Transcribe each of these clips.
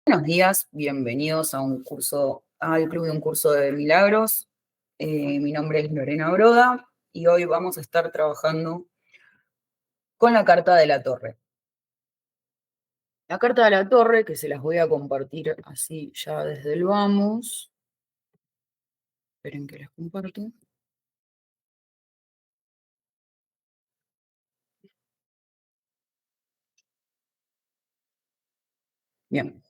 Buenos días, bienvenidos al Club de un Curso de Milagros. Mi nombre es Lorena Broda y hoy vamos a estar trabajando con la carta de la Torre. La carta de la Torre, que se las voy a compartir así ya desde el vamos. Esperen que les comparto. Bien.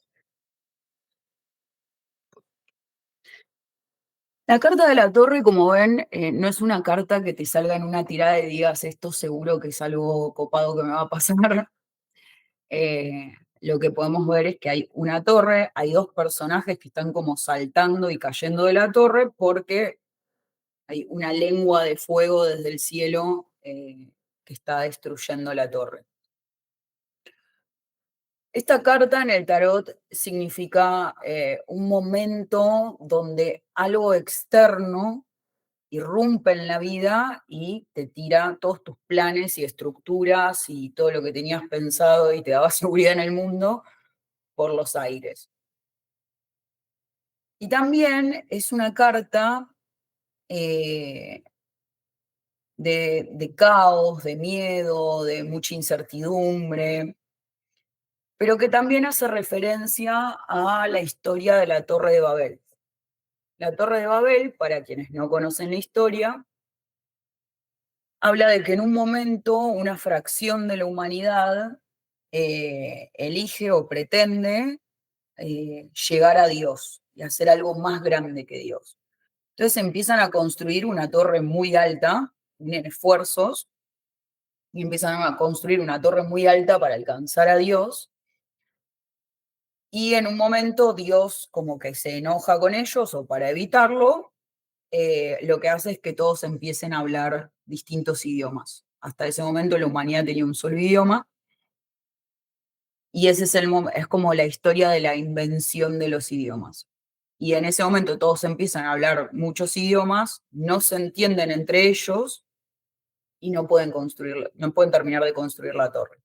La carta de la Torre, como ven, no es una carta que te salga en una tirada y digas esto seguro que es algo copado que me va a pasar. eh, lo que podemos ver es que hay una torre, hay dos personajes que están como saltando y cayendo de la torre porque hay una lengua de fuego desde el cielo que está destruyendo la torre. Esta carta en el tarot significa un momento donde algo externo irrumpe en la vida y te tira todos tus planes y estructuras y todo lo que tenías pensado y te daba seguridad en el mundo por los aires. Y también es una carta eh, de caos, de miedo, de mucha incertidumbre, pero que también hace referencia a la historia de la Torre de Babel. La Torre de Babel, para quienes no conocen la historia, habla de que en un momento una fracción de la humanidad elige o pretende llegar a Dios y hacer algo más grande que Dios. Entonces empiezan a construir una torre muy alta, unen esfuerzos, y empiezan a construir una torre muy alta para alcanzar a Dios. Y en un momento Dios como que se enoja con ellos o para evitarlo, lo que hace es que todos empiecen a hablar distintos idiomas. Hasta ese momento la humanidad tenía un solo idioma y ese es como la historia de la invención de los idiomas. Y en ese momento todos empiezan a hablar muchos idiomas, no se entienden entre ellos y no pueden terminar de construir la torre.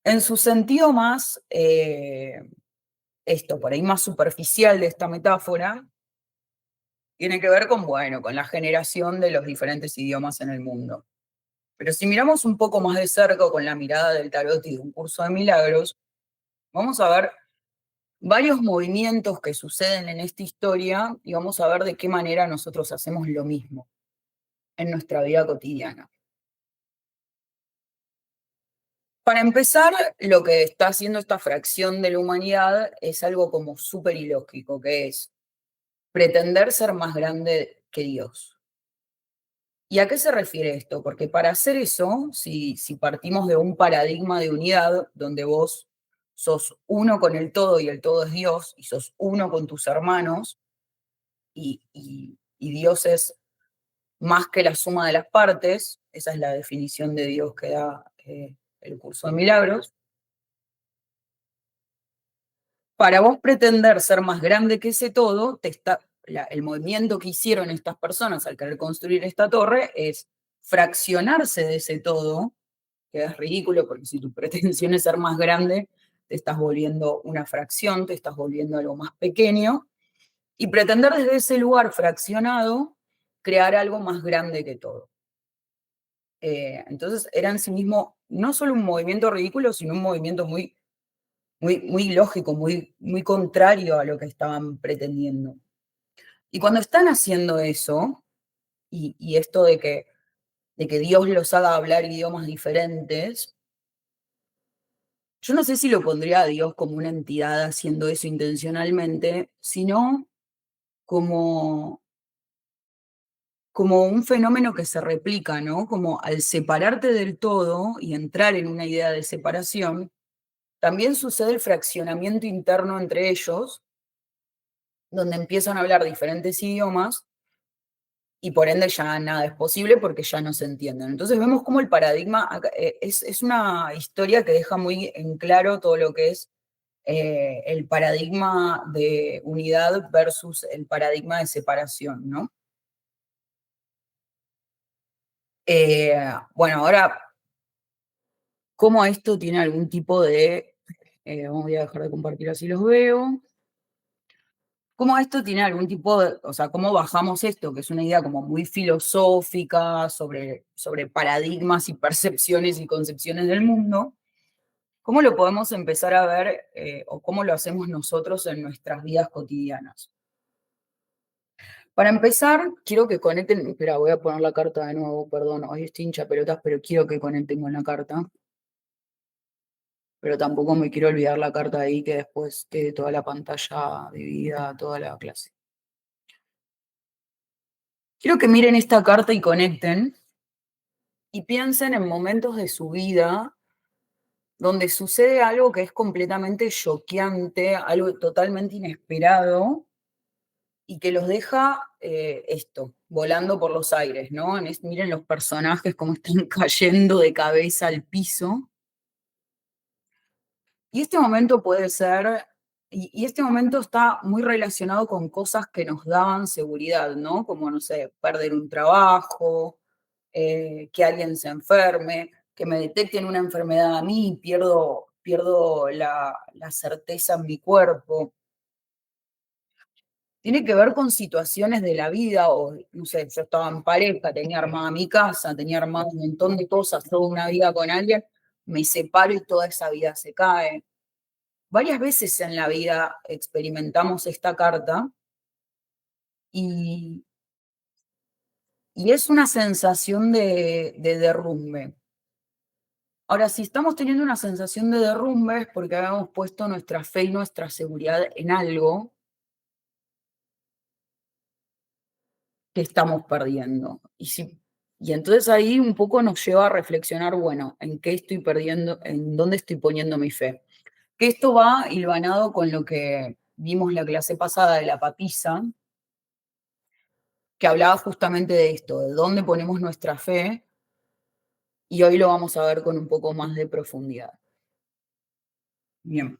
En su sentido más, esto por ahí más superficial de esta metáfora, tiene que ver con, bueno, con la generación de los diferentes idiomas en el mundo. Pero si miramos un poco más de cerca con la mirada del tarot y de un curso de milagros, vamos a ver varios movimientos que suceden en esta historia y vamos a ver de qué manera nosotros hacemos lo mismo en nuestra vida cotidiana. Para empezar, lo que está haciendo esta fracción de la humanidad es algo como súper ilógico, que es pretender ser más grande que Dios. ¿Y a qué se refiere esto? Porque para hacer eso, si partimos de un paradigma de unidad, donde vos sos uno con el todo y el todo es Dios, y sos uno con tus hermanos, y Dios es más que la suma de las partes, esa es la definición de Dios que da el curso de milagros. Para vos pretender ser más grande que ese todo, el movimiento que hicieron estas personas al querer construir esta torre es fraccionarse de ese todo, que es ridículo porque si tu pretensión es ser más grande, te estás volviendo una fracción, te estás volviendo algo más pequeño, y pretender desde ese lugar fraccionado crear algo más grande que todo. Entonces era en sí mismo no solo un movimiento ridículo, sino un movimiento muy lógico, muy contrario a lo que estaban pretendiendo. Y cuando están haciendo eso, y esto de que Dios los haga hablar idiomas diferentes, yo no sé si lo pondría a Dios como una entidad haciendo eso intencionalmente, sino como, como un fenómeno que se replica, ¿no? Como al separarte del todo y entrar en una idea de separación, también sucede el fraccionamiento interno entre ellos, donde empiezan a hablar diferentes idiomas y por ende ya nada es posible porque ya no se entienden. Entonces vemos cómo el paradigma es una historia que deja muy en claro todo lo que es el paradigma de unidad versus el paradigma de separación, ¿no? Bueno, ahora, ¿cómo esto tiene algún tipo de Voy a dejar de compartir así los veo. ¿Cómo esto tiene algún tipo de, o sea, cómo bajamos esto, que es una idea como muy filosófica sobre paradigmas y percepciones y concepciones del mundo? ¿Cómo lo podemos empezar a ver o cómo lo hacemos nosotros en nuestras vidas cotidianas? Para empezar, quiero que conecten, espera, voy a poner la carta de nuevo, perdón, hoy estoy hincha pelotas, pero quiero que conecten con la carta, pero tampoco me quiero olvidar la carta ahí que después quede toda la pantalla dividida, toda la clase. Quiero que miren esta carta y conecten y piensen en momentos de su vida donde sucede algo que es completamente choqueante, algo totalmente inesperado y que los deja volando por los aires, ¿no? Miren los personajes cómo están cayendo de cabeza al piso. Y este momento puede ser, y este momento está muy relacionado con cosas que nos daban seguridad, ¿no? Como, no sé, perder un trabajo, que alguien se enferme, que me detecten una enfermedad a mí, pierdo la certeza en mi cuerpo. Tiene que ver con situaciones de la vida, o no sé, yo estaba en pareja, tenía armada mi casa, tenía armado un montón de cosas, toda una vida con alguien, me separo y toda esa vida se cae. Varias veces en la vida experimentamos esta carta y, y es una sensación de derrumbe. Ahora, si estamos teniendo una sensación de derrumbe es porque habíamos puesto nuestra fe y nuestra seguridad en algo que estamos perdiendo. Y entonces ahí un poco nos lleva a reflexionar, bueno, ¿en qué estoy perdiendo? ¿En dónde estoy poniendo mi fe? Que esto va hilvanado con lo que vimos la clase pasada de la papisa, que hablaba justamente de esto, de dónde ponemos nuestra fe, y hoy lo vamos a ver con un poco más de profundidad. Bien.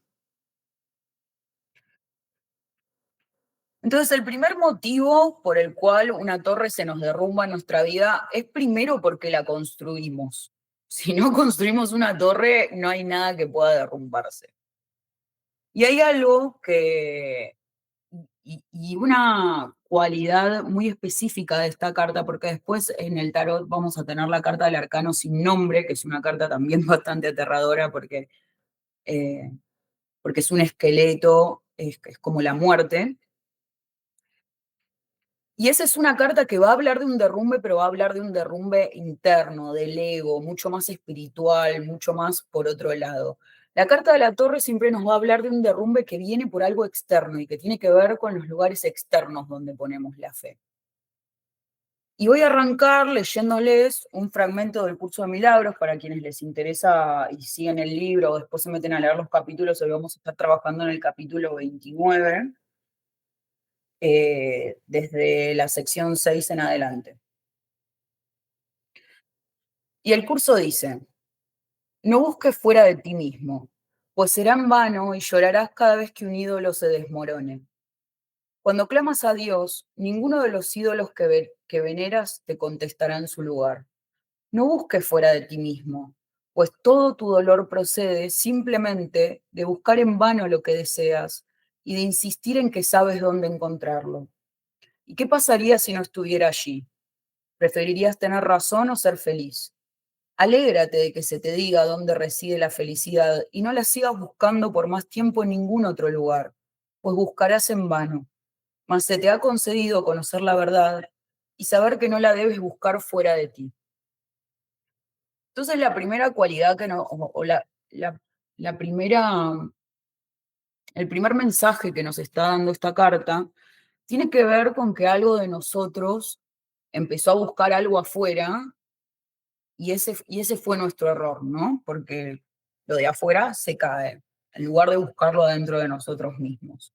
Entonces, el primer motivo por el cual una torre se nos derrumba en nuestra vida es primero porque la construimos. Si no construimos una torre, no hay nada que pueda derrumbarse. Y hay algo y una cualidad muy específica de esta carta, porque después en el tarot vamos a tener la carta del arcano sin nombre, que es una carta también bastante aterradora eh, porque es un esqueleto, es como la muerte. Y esa es una carta que va a hablar de un derrumbe, pero va a hablar de un derrumbe interno, del ego, mucho más espiritual, mucho más por otro lado. La carta de la torre siempre nos va a hablar de un derrumbe que viene por algo externo y que tiene que ver con los lugares externos donde ponemos la fe. Y voy a arrancar leyéndoles un fragmento del curso de milagros para quienes les interesa y siguen el libro o después se meten a leer los capítulos. Hoy vamos a estar trabajando en el capítulo 29, desde la sección 6 en adelante. Y el curso dice, no busques fuera de ti mismo, pues será en vano y llorarás cada vez que un ídolo se desmorone. Cuando clamas a Dios, ninguno de los ídolos que veneras te contestará en su lugar. No busques fuera de ti mismo, pues todo tu dolor procede simplemente de buscar en vano lo que deseas y de insistir en que sabes dónde encontrarlo. ¿Y qué pasaría si no estuviera allí? ¿Preferirías tener razón o ser feliz? Alégrate de que se te diga dónde reside la felicidad y no la sigas buscando por más tiempo en ningún otro lugar, pues buscarás en vano. Mas se te ha concedido conocer la verdad y saber que no la debes buscar fuera de ti. Entonces la primera cualidad que no, o la primera, el primer mensaje que nos está dando esta carta tiene que ver con que algo de nosotros empezó a buscar algo afuera y ese fue nuestro error, ¿no? Porque lo de afuera se cae, en lugar de buscarlo dentro de nosotros mismos.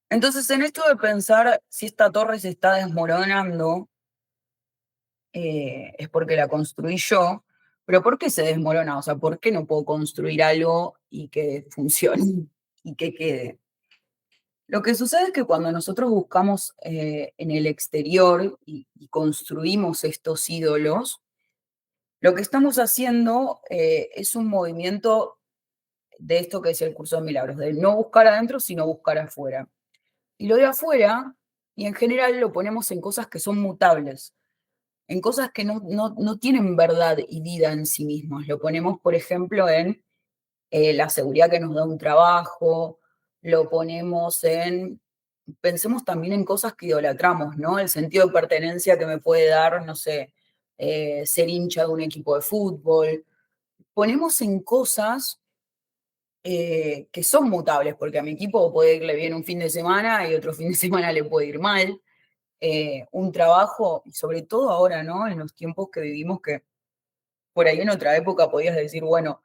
Entonces, en esto de pensar si esta torre se está desmoronando, es porque la construí yo, pero ¿por qué se desmorona? O sea, ¿por qué no puedo construir algo y que funcione y que quede? Lo que sucede es que cuando nosotros buscamos en el exterior y construimos estos ídolos, lo que estamos haciendo es un movimiento de esto que es el curso de milagros, de no buscar adentro, sino buscar afuera. Y lo de afuera, y en general lo ponemos en cosas que son mutables, en cosas que no tienen verdad y vida en sí mismos. Lo ponemos, por ejemplo, en la seguridad que nos da un trabajo, lo ponemos en, pensemos también en cosas que idolatramos, ¿no? El sentido de pertenencia que me puede dar, no sé, ser hincha de un equipo de fútbol. Ponemos en cosas que son mutables, porque a mi equipo puede irle bien un fin de semana y otro fin de semana le puede ir mal. Un trabajo, y sobre todo ahora, ¿no? En los tiempos que vivimos, que por ahí en otra época podías decir, bueno,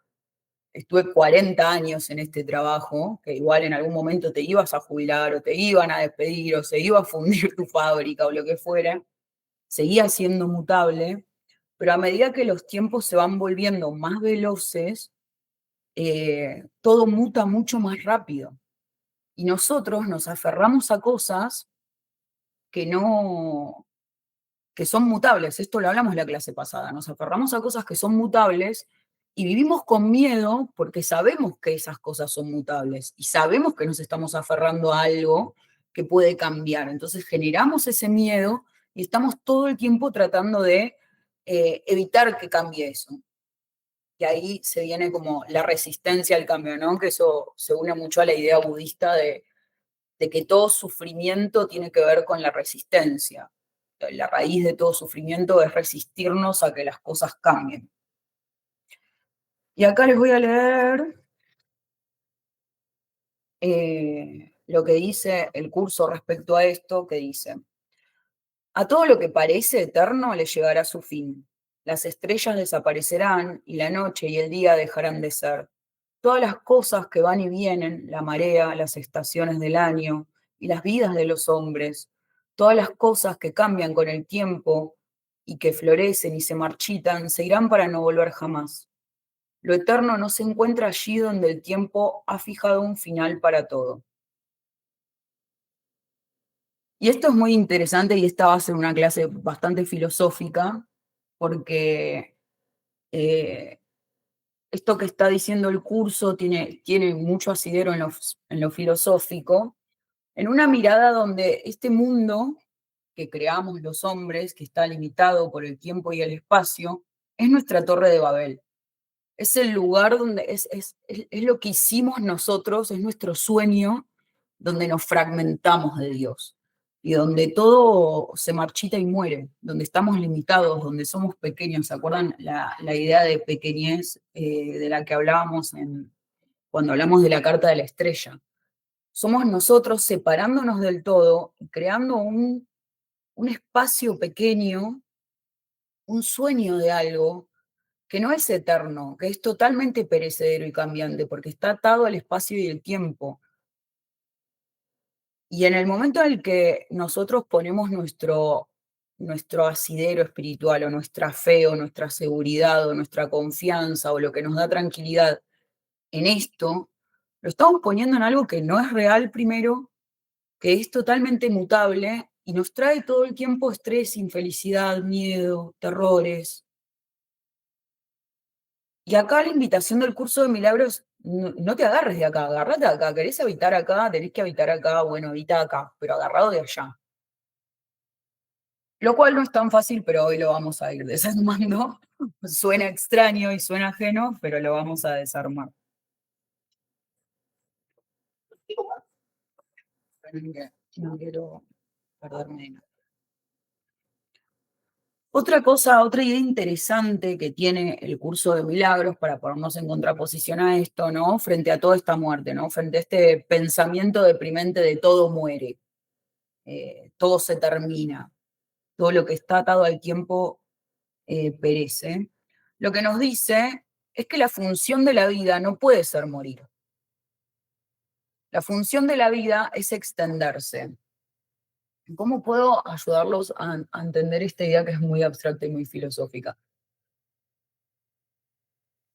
estuve 40 años en este trabajo, que igual en algún momento te ibas a jubilar o te iban a despedir o se iba a fundir tu fábrica o lo que fuera, seguía siendo mutable, pero a medida que los tiempos se van volviendo más veloces, todo muta mucho más rápido. Y nosotros nos aferramos a cosas que no, que son mutables. Esto lo hablamos en la clase pasada. Nos aferramos a cosas que son mutables y vivimos con miedo porque sabemos que esas cosas son mutables y sabemos que nos estamos aferrando a algo que puede cambiar. Entonces generamos ese miedo y estamos todo el tiempo tratando de evitar que cambie eso. Y ahí se viene como la resistencia al cambio, ¿no? Que eso se une mucho a la idea budista de que todo sufrimiento tiene que ver con la resistencia. La raíz de todo sufrimiento es resistirnos a que las cosas cambien. Y acá les voy a leer lo que dice el curso respecto a esto, que dice, a todo lo que parece eterno le llegará su fin. Las estrellas desaparecerán y la noche y el día dejarán de ser. Todas las cosas que van y vienen, la marea, las estaciones del año y las vidas de los hombres, todas las cosas que cambian con el tiempo y que florecen y se marchitan, se irán para no volver jamás. Lo eterno no se encuentra allí donde el tiempo ha fijado un final para todo. Y esto es muy interesante y esta va a ser una clase bastante filosófica porque eh, esto que está diciendo el curso tiene mucho asidero en lo filosófico, en una mirada donde este mundo que creamos los hombres, que está limitado por el tiempo y el espacio, es nuestra torre de Babel. Es el lugar donde es lo que hicimos nosotros, es nuestro sueño, donde nos fragmentamos de Dios y donde todo se marchita y muere, donde estamos limitados, donde somos pequeños. ¿Se acuerdan la idea de pequeñez de la que hablábamos cuando hablamos de la carta de la estrella? Somos nosotros separándonos del todo y creando un espacio pequeño, un sueño de algo que no es eterno, que es totalmente perecedero y cambiante, porque está atado al espacio y el tiempo. Y en el momento en el que nosotros ponemos nuestro asidero espiritual, o nuestra fe, o nuestra seguridad, o nuestra confianza, o lo que nos da tranquilidad en esto, lo estamos poniendo en algo que no es real primero, que es totalmente mutable y nos trae todo el tiempo estrés, infelicidad, miedo, terrores. Y acá la invitación del curso de milagros, no te agarres de acá, agarrate de acá, querés habitar acá, tenés que habitar acá, bueno, habita acá, pero agarrado de allá. Lo cual no es tan fácil, pero hoy lo vamos a ir desarmando. Suena extraño y suena ajeno, pero lo vamos a desarmar. No quiero perderme de nada. Otra cosa, otra idea interesante que tiene el curso de milagros para ponernos en contraposición a esto, ¿no? Frente a toda esta muerte, ¿no? Frente a este pensamiento deprimente de todo muere, todo se termina, todo lo que está atado al tiempo perece. Lo que nos dice es que la función de la vida no puede ser morir. La función de la vida es extenderse. ¿Cómo puedo ayudarlos a entender esta idea que es muy abstracta y muy filosófica?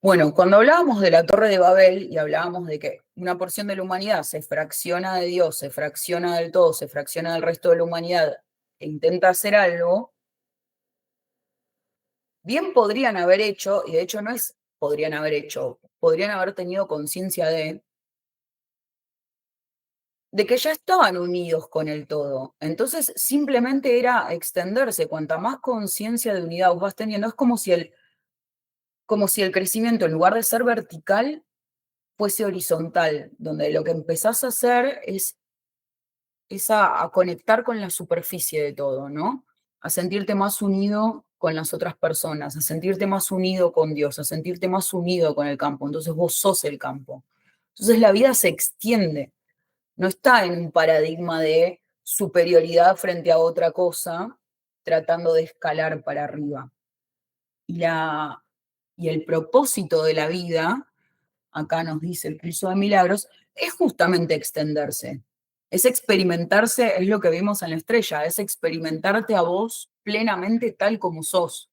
Bueno, cuando hablábamos de la Torre de Babel y hablábamos de que una porción de la humanidad se fracciona de Dios, se fracciona del todo, se fracciona del resto de la humanidad e intenta hacer algo, bien podrían haber hecho, y de hecho no es podrían haber hecho? Podrían haber tenido conciencia de que ya estaban unidos con el todo. Entonces, simplemente era extenderse. Cuanta más conciencia de unidad vos vas teniendo, es como si el crecimiento, en lugar de ser vertical, fuese horizontal, donde lo que empezás a hacer es a conectar con la superficie de todo, ¿no? A sentirte más unido con las otras personas, a sentirte más unido con Dios, a sentirte más unido con el campo. Entonces vos sos el campo. Entonces la vida se extiende, no está en un paradigma de superioridad frente a otra cosa, tratando de escalar para arriba. Y, y el propósito de la vida, acá nos dice el curso de milagros, es justamente extenderse. Es experimentarse, es lo que vimos en la estrella, es experimentarte a vos plenamente tal como sos.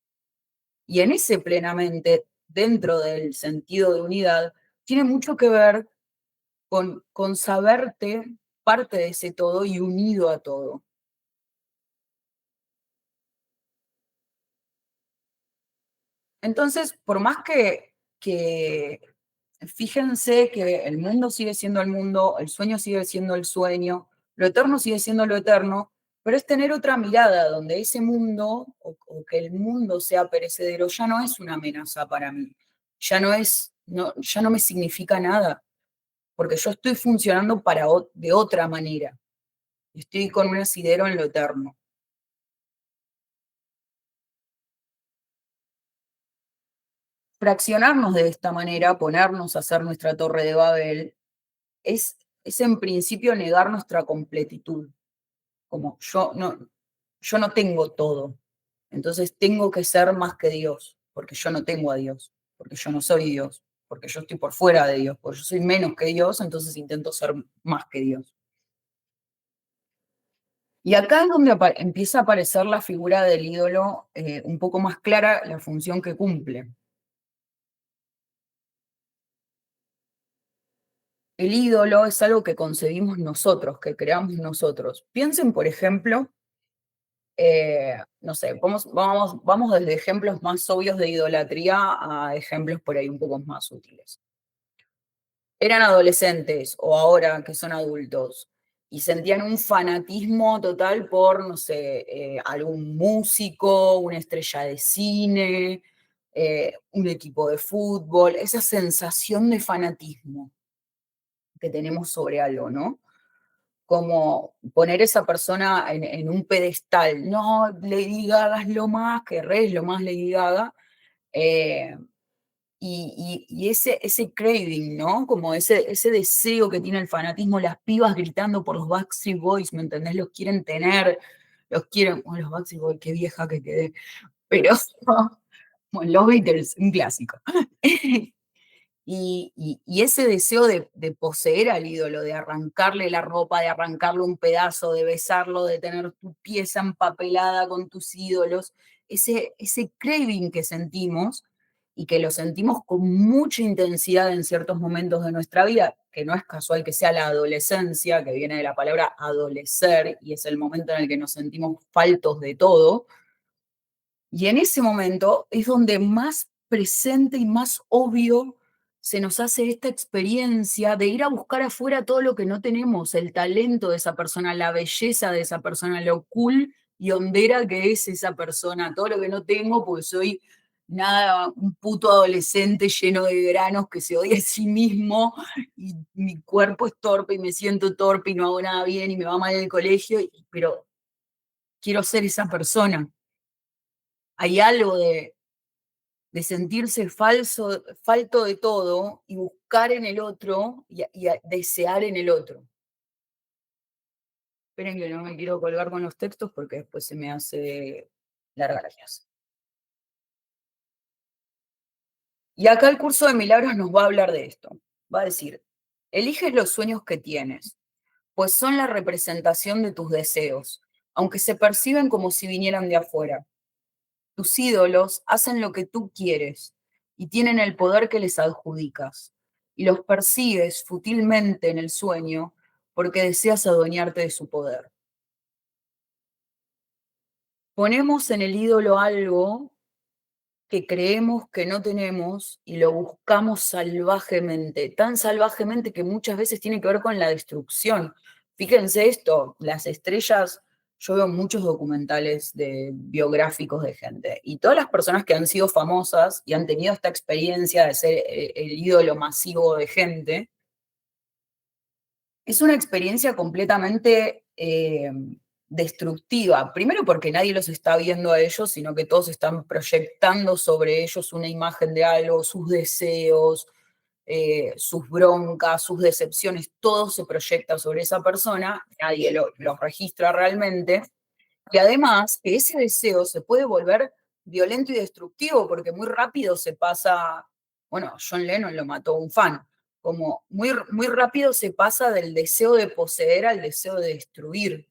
Y en ese plenamente, dentro del sentido de unidad, tiene mucho que ver con saberte parte de ese todo y unido a todo. Entonces, por más que fíjense que el mundo sigue siendo el mundo, el sueño sigue siendo el sueño, lo eterno sigue siendo lo eterno, pero es tener otra mirada donde ese mundo o que el mundo sea perecedero ya no es una amenaza para mí, ya no me significa nada, porque yo estoy funcionando de otra manera, estoy con un asidero en lo eterno. Fraccionarnos de esta manera, ponernos a hacer nuestra torre de Babel, es en principio negar nuestra completitud. Como yo no tengo todo, entonces tengo que ser más que Dios, porque yo no tengo a Dios, porque yo no soy Dios, porque yo estoy por fuera de Dios, porque yo soy menos que Dios, entonces intento ser más que Dios. Y acá es donde empieza a aparecer la figura del ídolo un poco más clara, la función que cumple. El ídolo es algo que concebimos nosotros, que creamos nosotros. Piensen, por ejemplo, no sé, vamos desde ejemplos más obvios de idolatría a ejemplos por ahí un poco más útiles. Eran adolescentes o ahora que son adultos y sentían un fanatismo total por, no sé, algún músico, una estrella de cine, un equipo de fútbol, esa sensación de fanatismo que tenemos sobre algo, ¿no? Como poner esa persona en un pedestal. No, Lady Gaga es lo más, que Rey es lo más Lady Gaga. eh, y ese craving, ¿no? Como ese deseo que tiene el fanatismo, las pibas gritando por los Backstreet Boys, ¿me entendés? Los quieren tener, los quieren, bueno, los Backstreet Boys, qué vieja que quedé, pero bueno, los Beatles, un clásico. Y ese deseo de poseer al ídolo, de arrancarle la ropa, de arrancarle un pedazo, de besarlo, de tener tu pieza empapelada con tus ídolos, ese craving que sentimos y que lo sentimos con mucha intensidad en ciertos momentos de nuestra vida, que no es casual que sea la adolescencia, que viene de la palabra adolecer y es el momento en el que nos sentimos faltos de todo, y en ese momento es donde más presente y más obvio se nos hace esta experiencia de ir a buscar afuera todo lo que no tenemos, el talento de esa persona, la belleza de esa persona, lo cool y hondera que es esa persona, todo lo que no tengo porque soy nada, un puto adolescente lleno de granos que se odia a sí mismo y mi cuerpo es torpe y me siento torpe y no hago nada bien y me va mal en el colegio, pero quiero ser esa persona. Hay algo de sentirse falto de todo y buscar en el otro y desear en el otro. Esperen que no me quiero colgar con los textos porque después se me hace larga la clase. Y acá el curso de milagros nos va a hablar de esto. Va a decir, eliges los sueños que tienes, pues son la representación de tus deseos, aunque se perciben como si vinieran de afuera. Tus ídolos hacen lo que tú quieres y tienen el poder que les adjudicas, y los persigues futilmente en el sueño porque deseas adueñarte de su poder. Ponemos en el ídolo algo que creemos que no tenemos y lo buscamos salvajemente, tan salvajemente que muchas veces tiene que ver con la destrucción. Fíjense esto, las estrellas, yo veo muchos documentales biográficos de gente y todas las personas que han sido famosas y han tenido esta experiencia de ser el ídolo masivo de gente, es una experiencia completamente destructiva. Primero porque nadie los está viendo a ellos, sino que todos están proyectando sobre ellos una imagen de algo, sus deseos, sus broncas, sus decepciones, todo se proyecta sobre esa persona, nadie los registra realmente. Y además, que ese deseo se puede volver violento y destructivo, porque muy rápido se pasa, bueno, John Lennon lo mató un fan, como muy rápido se pasa del deseo de poseer al deseo de destruir,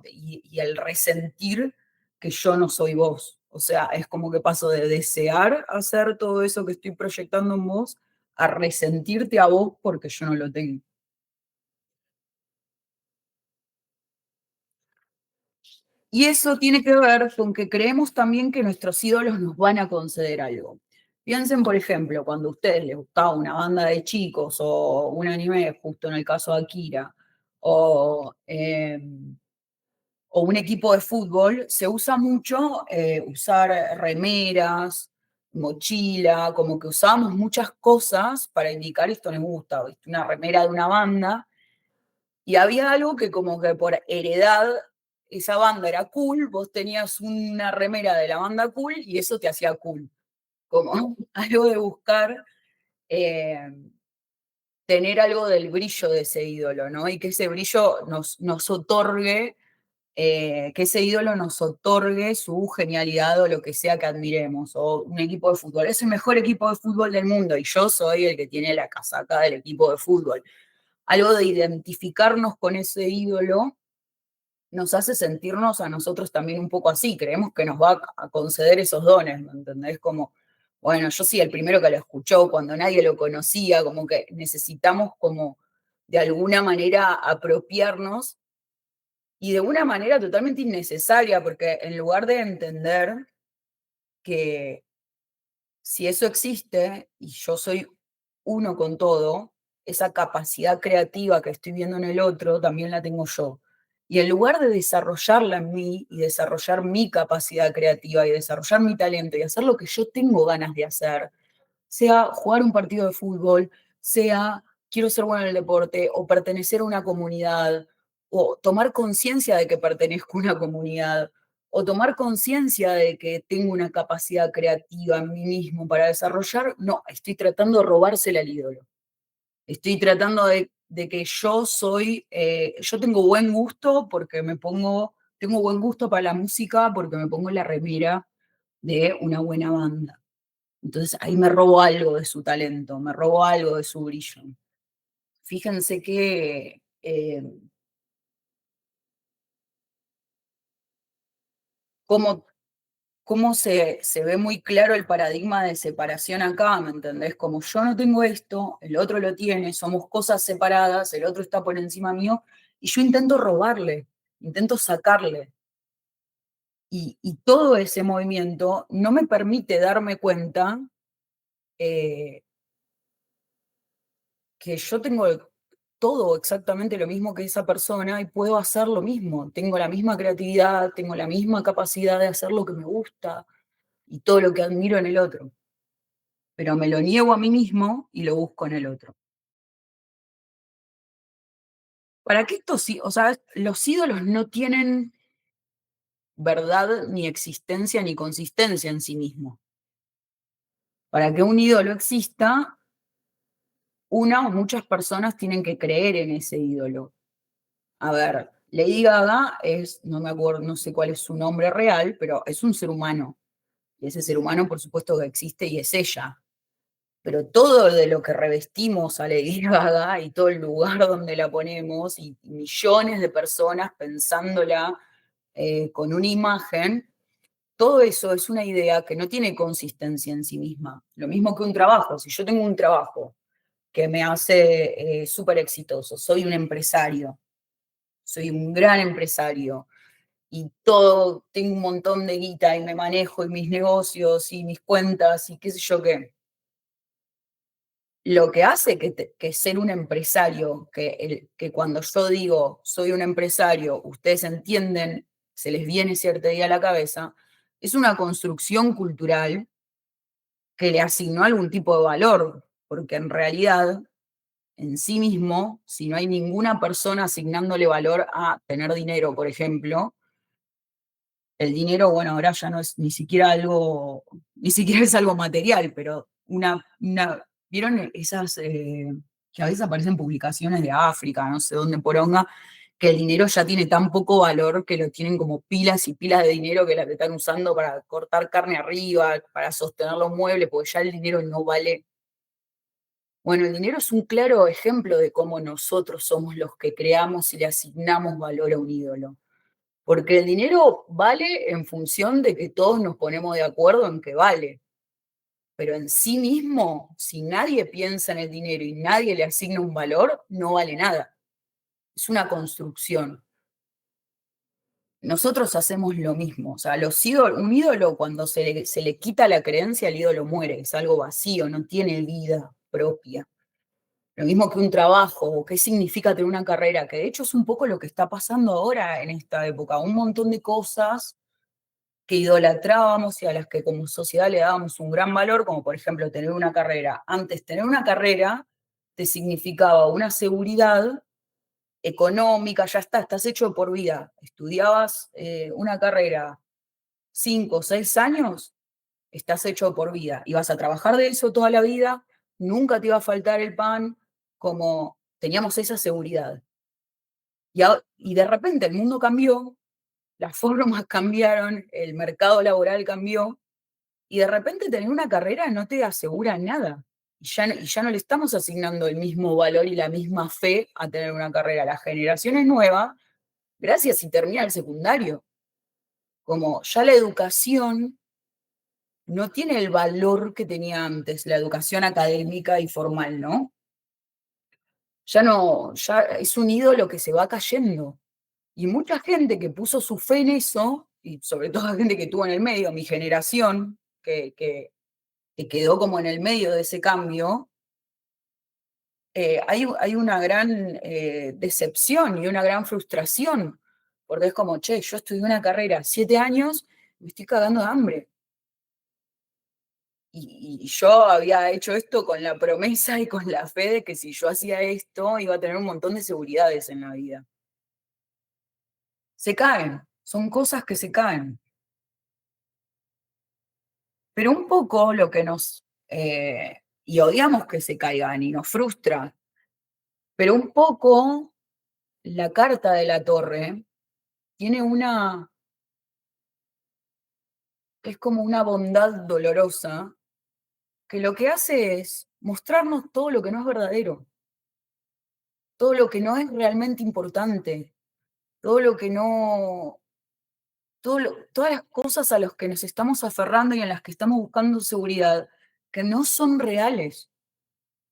y el resentir que yo no soy vos. O sea, es como que paso de desear hacer todo eso que estoy proyectando en vos a resentirte a vos porque yo no lo tengo. Y eso tiene que ver con que creemos también que nuestros ídolos nos van a conceder algo. Piensen, por ejemplo, cuando a ustedes les gustaba una banda de chicos o un anime, justo en el caso de Akira, o, o un equipo de fútbol, se usa mucho usar remeras, mochila, como que usábamos muchas cosas para indicar esto nos gusta, ¿viste? Una remera de una banda, y había algo que como que por heredad esa banda era cool, vos tenías una remera de la banda cool y eso te hacía cool. Como algo de buscar eh, tener algo del brillo de ese ídolo, ¿no? Y que ese brillo nos otorgue, que ese ídolo nos otorgue su genialidad o lo que sea que admiremos. O un equipo de fútbol, es el mejor equipo de fútbol del mundo y yo soy el que tiene la casaca del equipo de fútbol. Algo de identificarnos con ese ídolo nos hace sentirnos a nosotros también un poco así, creemos que nos va a conceder esos dones, ¿me entendés? Como, bueno, yo sí, el primero que lo escuchó, cuando nadie lo conocía, como que necesitamos como de alguna manera apropiarnos y de una manera totalmente innecesaria, porque en lugar de entender que si eso existe y yo soy uno con todo, esa capacidad creativa que estoy viendo en el otro también la tengo yo. Y en lugar de desarrollarla en mí y desarrollar mi capacidad creativa y desarrollar mi talento y hacer lo que yo tengo ganas de hacer, sea jugar un partido de fútbol, sea quiero ser bueno en el deporte o pertenecer a una comunidad o tomar conciencia de que pertenezco a una comunidad o tomar conciencia de que tengo una capacidad creativa en mí mismo para desarrollar, no, estoy tratando de robársela al ídolo. Estoy tratando de que yo soy, yo tengo buen gusto porque tengo buen gusto para la música porque me pongo la remera de una buena banda. Entonces ahí me robo algo de su talento, me robo algo de su brillo. Fíjense que cómo, cómo se ve muy claro el paradigma de separación acá, ¿me entendés? Como yo no tengo esto, el otro lo tiene, somos cosas separadas, el otro está por encima mío, y yo intento robarle, intento sacarle. Y todo ese movimiento no me permite darme cuenta eh, que yo tengo todo exactamente lo mismo que esa persona y puedo hacer lo mismo. Tengo la misma creatividad, tengo la misma capacidad de hacer lo que me gusta y todo lo que admiro en el otro, pero me lo niego a mí mismo y lo busco en el otro. Para que esto sí, o sea, los ídolos no tienen verdad ni existencia ni consistencia en sí mismos. Para que un ídolo exista, una o muchas personas tienen que creer en ese ídolo. A ver, Lady Gaga es, no me acuerdo, no sé cuál es su nombre real, pero es un ser humano. Y ese ser humano, por supuesto, que existe y es ella. Pero todo de lo que revestimos a Lady Gaga y todo el lugar donde la ponemos y millones de personas pensándola con una imagen, todo eso es una idea que no tiene consistencia en sí misma. Lo mismo que un trabajo. Si yo tengo un trabajo que me hace súper exitoso, soy un empresario, soy un gran empresario, y todo, tengo un montón de guita y me manejo y mis negocios y mis cuentas y qué sé yo qué. Lo que hace que ser un empresario, que cuando yo digo soy un empresario, ustedes entienden, se les viene cierta idea a la cabeza, es una construcción cultural que le asignó algún tipo de valor, porque en realidad, en sí mismo, si no hay ninguna persona asignándole valor a tener dinero, por ejemplo, el dinero, bueno, ahora ya no es ni siquiera algo, ni siquiera es algo material, pero ¿vieron esas que a veces aparecen publicaciones de África, no sé dónde poronga, que el dinero ya tiene tan poco valor que lo tienen como pilas y pilas de dinero que las están usando para cortar carne arriba, para sostener los muebles, porque ya el dinero no vale. Bueno, el dinero es un claro ejemplo de cómo nosotros somos los que creamos y le asignamos valor a un ídolo. Porque el dinero vale en función de que todos nos ponemos de acuerdo en que vale, pero en sí mismo, si nadie piensa en el dinero y nadie le asigna un valor, no vale nada. Es una construcción. Nosotros hacemos lo mismo. O sea, un ídolo cuando se le quita la creencia, el ídolo muere. Es algo vacío, no tiene vida propia. Lo mismo que un trabajo, o qué significa tener una carrera, que de hecho es un poco lo que está pasando ahora en esta época. Un montón de cosas que idolatrábamos y a las que como sociedad le dábamos un gran valor, como por ejemplo tener una carrera. Antes, tener una carrera te significaba una seguridad económica, ya está, estás hecho por vida. Estudiabas una carrera 5 o 6 años, estás hecho por vida. Y vas a trabajar de eso toda la vida, nunca te iba a faltar el pan, como teníamos esa seguridad. Y de repente el mundo cambió, las formas cambiaron, el mercado laboral cambió, y de repente tener una carrera no te asegura nada. Y ya no le estamos asignando el mismo valor y la misma fe a tener una carrera. La generación es nueva, gracias si termina el secundario. Como ya la educación no tiene el valor que tenía antes, la educación académica y formal, ¿no? Ya no, ya es un ídolo que se va cayendo. Y mucha gente que puso su fe en eso, y sobre todo la gente que tuvo en el medio, mi generación, que quedó como en el medio de ese cambio, hay una gran decepción y una gran frustración, porque es como, che, yo estudié una carrera 7 años, me estoy cagando de hambre. Y yo había hecho esto con la promesa y con la fe de que si yo hacía esto iba a tener un montón de seguridades en la vida. Se caen, son cosas que se caen. Pero un poco lo que y odiamos que se caigan y nos frustra, pero un poco la carta de la torre tiene es como una bondad dolorosa, que lo que hace es mostrarnos todo lo que no es verdadero, todo lo que no es realmente importante, todo lo que no, todas las cosas a las que nos estamos aferrando y en las que estamos buscando seguridad, que no son reales.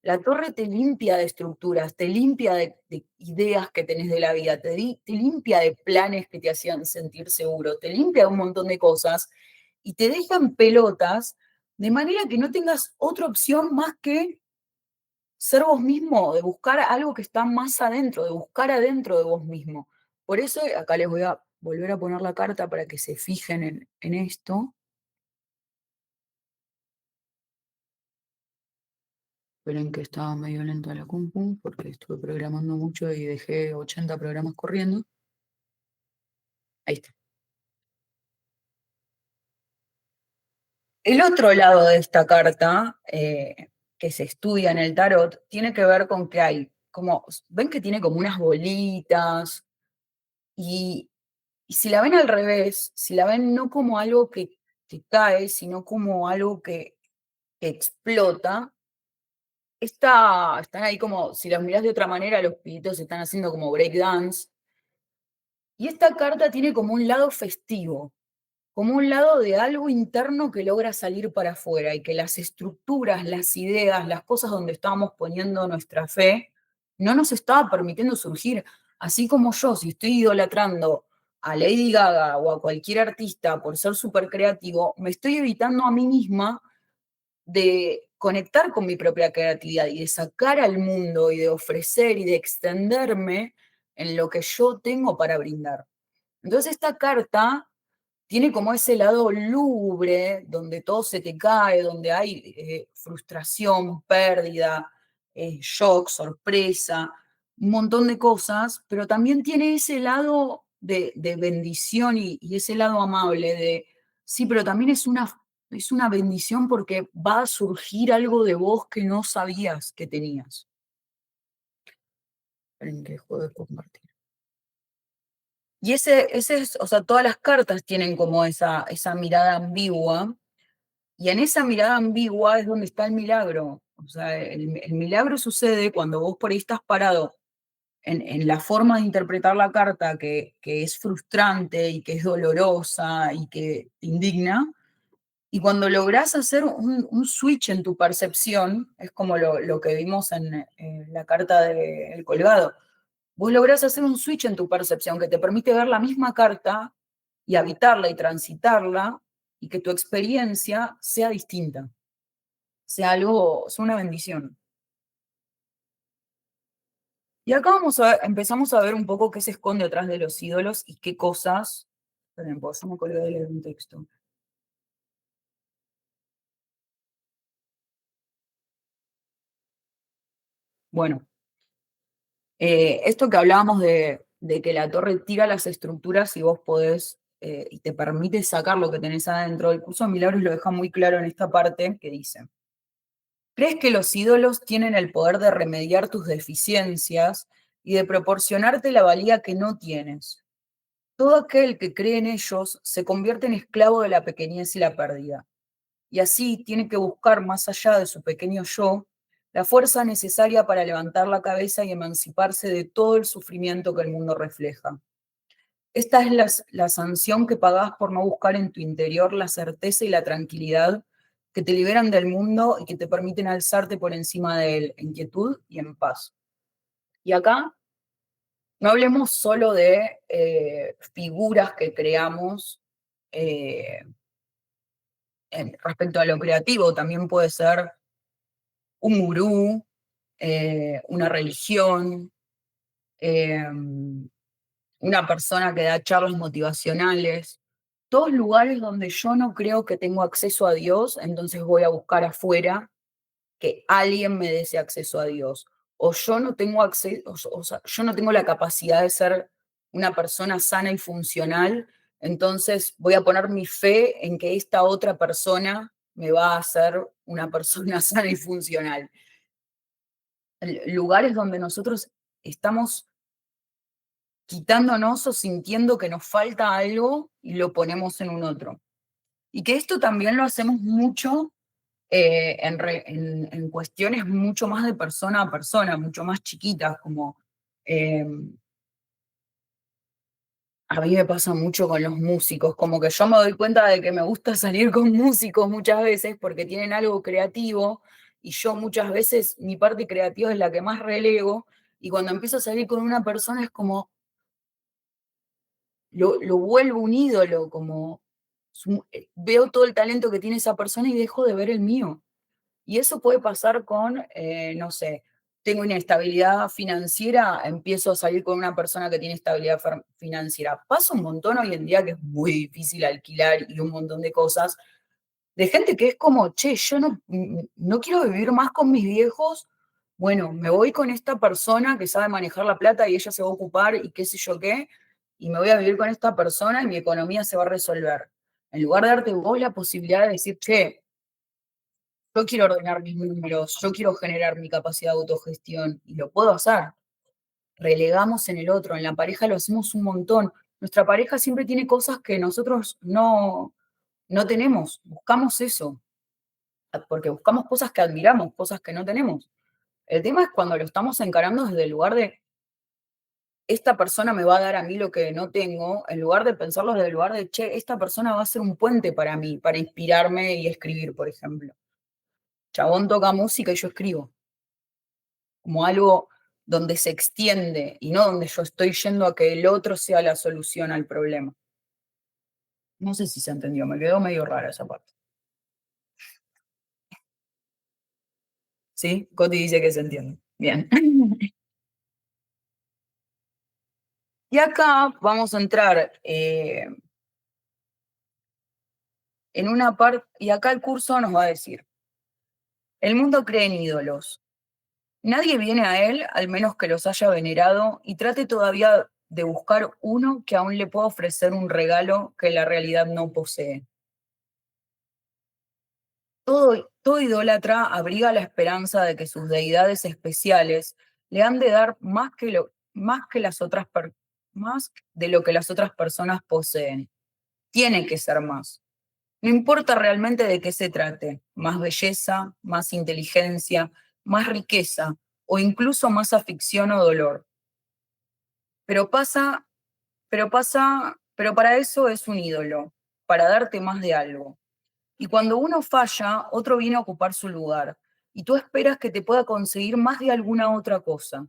La torre te limpia de estructuras, te limpia de ideas que tenés de la vida, te limpia de planes que te hacían sentir seguro, te limpia de un montón de cosas y te dejan pelotas de manera que no tengas otra opción más que ser vos mismo, de buscar algo que está más adentro, de buscar adentro de vos mismo. Por eso acá les voy a volver a poner la carta para que se fijen en esto. Esperen que estaba medio lenta la compu porque estuve programando mucho y dejé 80 programas corriendo. Ahí está. El otro lado de esta carta, que se estudia en el tarot, tiene que ver con que hay, como, ven que tiene como unas bolitas, y, y si la ven al revés, si la ven no como algo que cae, sino como algo que explota, están ahí como, si las mirás de otra manera, los pibitos están haciendo como breakdance, y esta carta tiene como un lado festivo, como un lado de algo interno que logra salir para afuera y que las estructuras, las ideas, las cosas donde estábamos poniendo nuestra fe, no nos estaba permitiendo surgir. Así como yo, si estoy idolatrando a Lady Gaga o a cualquier artista por ser súper creativo, me estoy evitando a mí misma de conectar con mi propia creatividad y de sacar al mundo y de ofrecer y de extenderme en lo que yo tengo para brindar. Entonces esta carta tiene como ese lado lúgubre, donde todo se te cae, donde hay frustración, pérdida, shock, sorpresa, un montón de cosas, pero también tiene ese lado de bendición y ese lado amable de, sí, pero también es una bendición porque va a surgir algo de vos que no sabías que tenías. Esperen que dejo de compartir. Y ese es, o sea, todas las cartas tienen como esa mirada ambigua. Y en esa mirada ambigua es donde está el milagro. O sea, el milagro sucede cuando vos por ahí estás parado en la forma de interpretar la carta que es frustrante y que es dolorosa y que te indigna. Y cuando lográs hacer un switch en tu percepción, es como lo que vimos en la carta del colgado, vos lográs hacer un switch en tu percepción que te permite ver la misma carta y habitarla y transitarla y que tu experiencia sea distinta, sea algo, sea una bendición. Y acá empezamos a ver un poco qué se esconde atrás de los ídolos y qué cosas. Esperen, porque yo me colgué de leer un texto. Bueno, esto que hablábamos de que la torre tira las estructuras y vos podés y te permite sacar lo que tenés adentro, el curso de milagros lo deja muy claro en esta parte que dice: ¿crees que los ídolos tienen el poder de remediar tus deficiencias y de proporcionarte la valía que no tienes? Todo aquel que cree en ellos se convierte en esclavo de la pequeñez y la pérdida, y así tiene que buscar más allá de su pequeño yo la fuerza necesaria para levantar la cabeza y emanciparse de todo el sufrimiento que el mundo refleja. Esta es la sanción que pagás por no buscar en tu interior la certeza y la tranquilidad que te liberan del mundo y que te permiten alzarte por encima de él en quietud y en paz. Y acá no hablemos solo de figuras que creamos eh, respecto a lo creativo, también puede ser un gurú, una religión, eh, una persona que da charlas motivacionales, todos lugares donde yo no creo que tengo acceso a Dios, entonces voy a buscar afuera que alguien me dé ese acceso a Dios. O yo no tengo acceso, o sea, yo no tengo la capacidad de ser una persona sana y funcional, entonces voy a poner mi fe en que esta otra persona me va a hacer una persona sana y funcional. Lugares donde nosotros estamos quitándonos o sintiendo que nos falta algo y lo ponemos en un otro. Y que esto también lo hacemos mucho en cuestiones mucho más de persona a persona, mucho más chiquitas, como eh, a mí me pasa mucho con los músicos, como que yo me doy cuenta de que me gusta salir con músicos muchas veces porque tienen algo creativo y yo muchas veces mi parte creativa es la que más relego y cuando empiezo a salir con una persona es como lo vuelvo un ídolo, como veo todo el talento que tiene esa persona y dejo de ver el mío. Y eso puede pasar con, no sé, tengo inestabilidad financiera, empiezo a salir con una persona que tiene estabilidad financiera. Pasa un montón hoy en día que es muy difícil alquilar y un montón de cosas, de gente que es como, che, yo no quiero vivir más con mis viejos, bueno, me voy con esta persona que sabe manejar la plata y ella se va a ocupar y qué sé yo qué, y me voy a vivir con esta persona y mi economía se va a resolver. En lugar de darte vos la posibilidad de decir, che, yo quiero ordenar mis números, yo quiero generar mi capacidad de autogestión y lo puedo hacer. Relegamos en el otro, en la pareja lo hacemos un montón. Nuestra pareja siempre tiene cosas que nosotros no tenemos, buscamos eso, porque buscamos cosas que admiramos, cosas que no tenemos. El tema es cuando lo estamos encarando desde el lugar de, esta persona me va a dar a mí lo que no tengo, en lugar de pensarlo desde el lugar de, che, esta persona va a ser un puente para mí, para inspirarme y escribir, por ejemplo. Chabón toca música y yo escribo, como algo. donde se extiende y no donde yo estoy yendo a que el otro sea la solución al problema. No sé si se entendió, me quedó medio rara esa parte. ¿Sí? Coti dice que se entiende. Bien. Y acá vamos a entrar en una parte, y acá el curso nos va a decir, el mundo cree en ídolos. Nadie viene a él al menos que los haya venerado y trate todavía de buscar uno que aún le pueda ofrecer un regalo que la realidad no posee. Todo idólatra abriga la esperanza de que sus deidades especiales le han de dar más que las más de lo que las otras personas poseen. Tiene que ser más. No importa realmente de qué se trate, más belleza, más inteligencia, más riqueza o incluso más aflicción o dolor. Pero pero para eso es un ídolo, para darte más de algo. Y cuando uno falla, otro viene a ocupar su lugar. Y tú esperas que te pueda conseguir más de alguna otra cosa.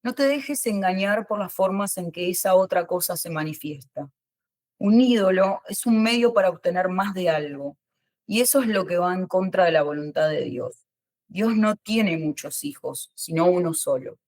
No te dejes engañar por las formas en que esa otra cosa se manifiesta. Un ídolo es un medio para obtener más de algo. Y eso es lo que va en contra de la voluntad de Dios. Dios no tiene muchos hijos, sino uno solo.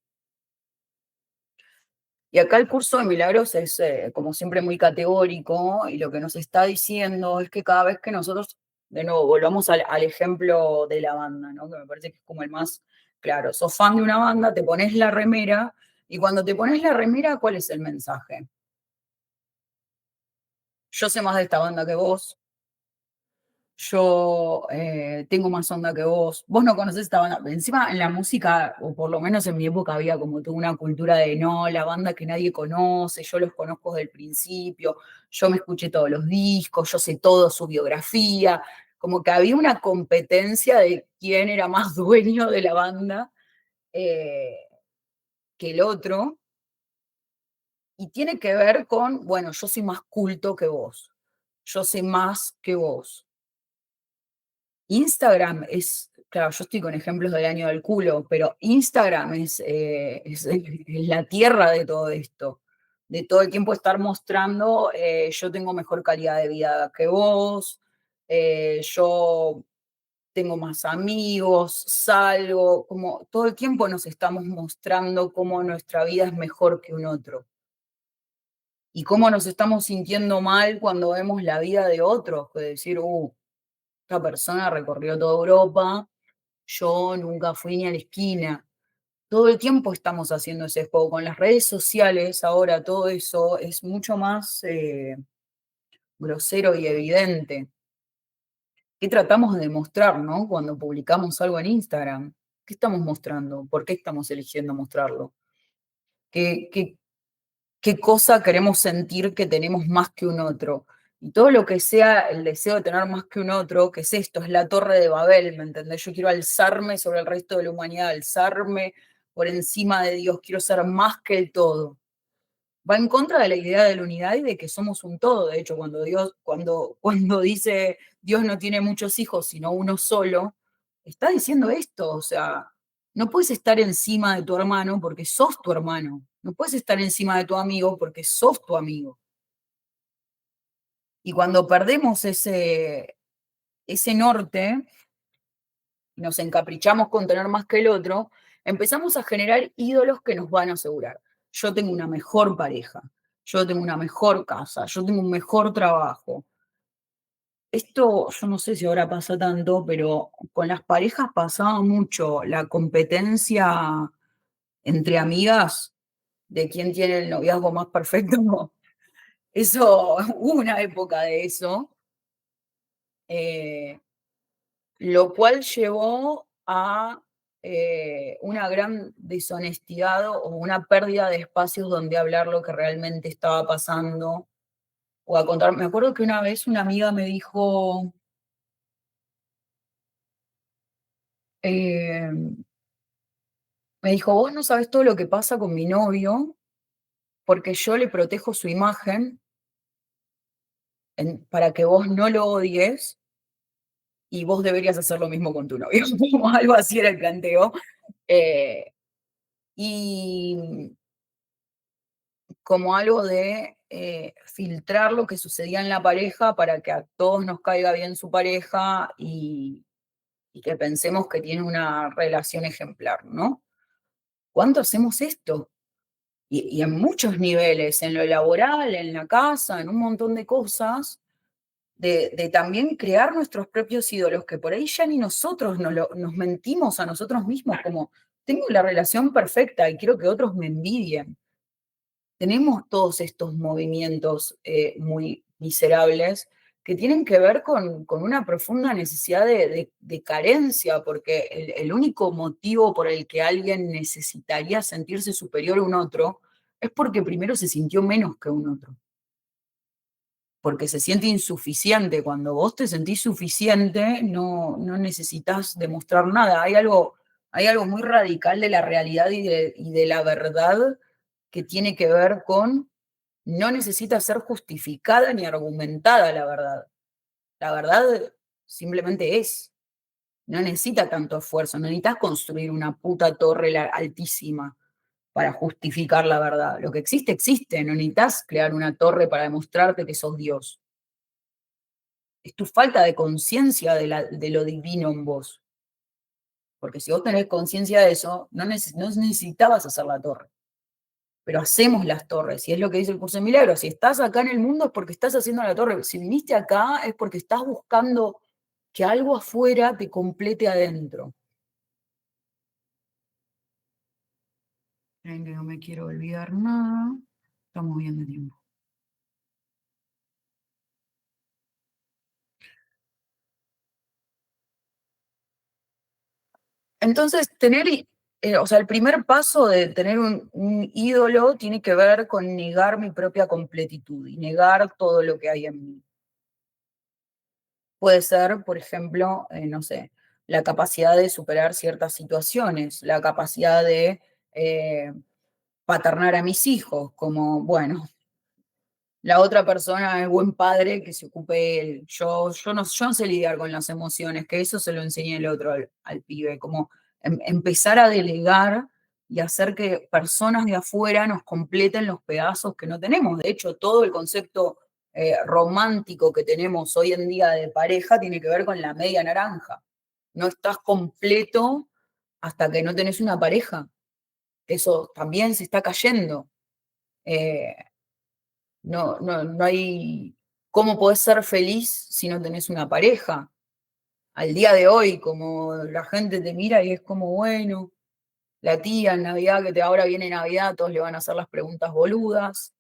Y acá el curso de milagros es, como siempre, muy categórico y lo que nos está diciendo es que cada vez que nosotros, de nuevo, volvamos al ejemplo de la banda, ¿no? Que me parece que es como el más claro. Sos fan de una banda, te pones la remera y cuando te pones la remera, ¿cuál es el mensaje? Yo sé más de esta banda que vos, yo tengo más onda que vos no conocés esta banda. Encima en la música, o por lo menos en mi época, había como toda una cultura de no, la banda que nadie conoce, yo los conozco desde el principio, yo me escuché todos los discos, yo sé todo su biografía, como que había una competencia de quién era más dueño de la banda eh, que el otro, y tiene que ver con, bueno, yo soy más culto que vos, yo sé más que vos. Instagram es, claro, yo estoy con ejemplos del año del culo, pero Instagram es la tierra de todo esto, de todo el tiempo estar mostrando, yo tengo mejor calidad de vida que vos, yo tengo más amigos, salgo, como todo el tiempo nos estamos mostrando cómo nuestra vida es mejor que un otro y cómo nos estamos sintiendo mal cuando vemos la vida de otros, que decir, esta persona recorrió toda Europa, yo nunca fui ni a la esquina. Todo el tiempo estamos haciendo ese juego. Con las redes sociales ahora todo eso es mucho más grosero y evidente. ¿Qué tratamos de mostrar, no? Cuando publicamos algo en Instagram. ¿Qué estamos mostrando? ¿Por qué estamos eligiendo mostrarlo? ¿Qué, qué cosa queremos sentir que tenemos más que un otro? Y todo lo que sea el deseo de tener más que un otro, que es esto, es la torre de Babel, ¿me entendés? Yo quiero alzarme sobre el resto de la humanidad, alzarme por encima de Dios, quiero ser más que el todo. Va en contra de la idea de la unidad y de que somos un todo. De hecho, cuando dice Dios no tiene muchos hijos, sino uno solo, está diciendo esto, o sea, no puedes estar encima de tu hermano porque sos tu hermano, no puedes estar encima de tu amigo porque sos tu amigo. Y cuando perdemos ese norte, nos encaprichamos con tener más que el otro, empezamos a generar ídolos que nos van a asegurar. Yo tengo una mejor pareja, yo tengo una mejor casa, yo tengo un mejor trabajo. Esto yo no sé si ahora pasa tanto, pero con las parejas pasaba mucho la competencia entre amigas de quién tiene el noviazgo más perfecto. Eso, hubo una época de eso, eh, lo cual llevó a una gran deshonestidad o una pérdida de espacios donde hablar lo que realmente estaba pasando o a contar. Me acuerdo que una vez una amiga eh, me dijo, vos no sabés todo lo que pasa con mi novio porque yo le protejo su imagen para que vos no lo odies y vos deberías hacer lo mismo con tu novio. Como algo así era el planteo. Eh, y como algo de filtrar lo que sucedía en la pareja para que a todos nos caiga bien su pareja y que pensemos que tiene una relación ejemplar, ¿no? ¿Cuánto hacemos esto? Y en muchos niveles, en lo laboral, en la casa, en un montón de cosas, de también crear nuestros propios ídolos, que por ahí ya ni nosotros nos mentimos a nosotros mismos, como tengo la relación perfecta y quiero que otros me envidien. Tenemos todos estos movimientos muy miserables que tienen que ver con una profunda necesidad de carencia, porque el único motivo por el que alguien necesitaría sentirse superior a un otro es porque primero se sintió menos que un otro, porque se siente insuficiente. Cuando vos te sentís suficiente, no necesitas demostrar nada. Hay algo muy radical de la realidad y de la verdad que tiene que ver con no necesita ser justificada ni argumentada la verdad. La verdad simplemente es. No necesita tanto esfuerzo, no necesitas construir una puta torre altísima para justificar la verdad. Lo que existe, existe. No necesitas crear una torre para demostrarte que sos Dios. Es tu falta de conciencia de lo divino en vos. Porque si vos tenés conciencia de eso, no necesitabas hacer la torre. Pero hacemos las torres, y es lo que dice el curso de milagros. Si estás acá en el mundo es porque estás haciendo la torre. Si viniste acá es porque estás buscando que algo afuera te complete adentro. Creen que no me quiero olvidar nada. Estamos bien de tiempo. Entonces, o sea, el primer paso de tener un ídolo tiene que ver con negar mi propia completitud y negar todo lo que hay en mí. Puede ser, por ejemplo, no sé, la capacidad de superar ciertas situaciones, la capacidad de eh, paternar a mis hijos, como, bueno, la otra persona es buen padre, que se ocupe él. Yo no sé lidiar con las emociones, que eso se lo enseñe el otro al pibe, como empezar a delegar y hacer que personas de afuera nos completen los pedazos que no tenemos. De hecho, todo el concepto romántico que tenemos hoy en día de pareja tiene que ver con la media naranja. No estás completo hasta que no tenés una pareja. Eso también se está cayendo. Eh, no hay cómo podés ser feliz si no tenés una pareja. Al día de hoy, como la gente te mira y es como, bueno, la tía en Navidad, ahora viene Navidad, todos le van a hacer las preguntas boludas,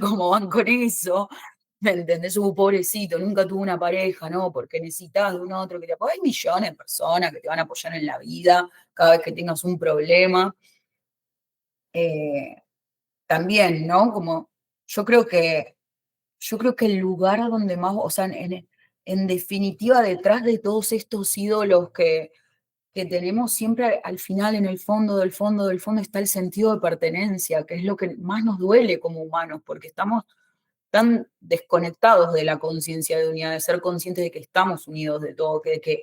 cómo van con eso, ¿me entendés? Pobrecito, nunca tuvo una pareja, ¿no? Porque necesitas de un otro que te apoye. Hay millones de personas que te van a apoyar en la vida cada vez que tengas un problema. Eh, también, ¿no? Como yo creo que Yo creo que el lugar a donde más, o sea, en definitiva, detrás de todos estos ídolos que tenemos siempre al final, en el fondo del fondo del fondo, está el sentido de pertenencia, que es lo que más nos duele como humanos, porque estamos tan desconectados de la conciencia de unidad, de ser conscientes de que estamos unidos de todo, de que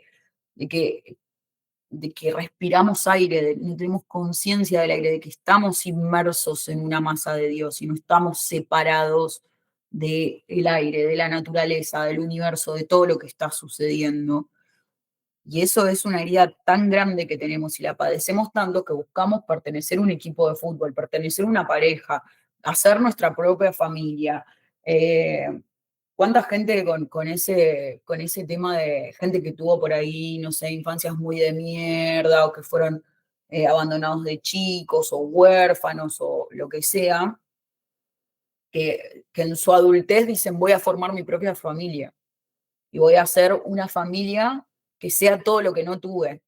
de que respiramos aire, de que no tenemos conciencia del aire, de que estamos inmersos en una masa de Dios y no estamos separados del aire, de la naturaleza, del universo, de todo lo que está sucediendo. Y eso es una herida tan grande que tenemos y la padecemos tanto que buscamos pertenecer a un equipo de fútbol, pertenecer a una pareja, hacer nuestra propia familia. Eh, ¿Cuánta gente con ese tema de gente que tuvo por ahí, no sé, infancias muy de mierda o que fueron abandonados de chicos o huérfanos o lo que sea, que en su adultez dicen voy a formar mi propia familia y voy a hacer una familia que sea todo lo que no tuve?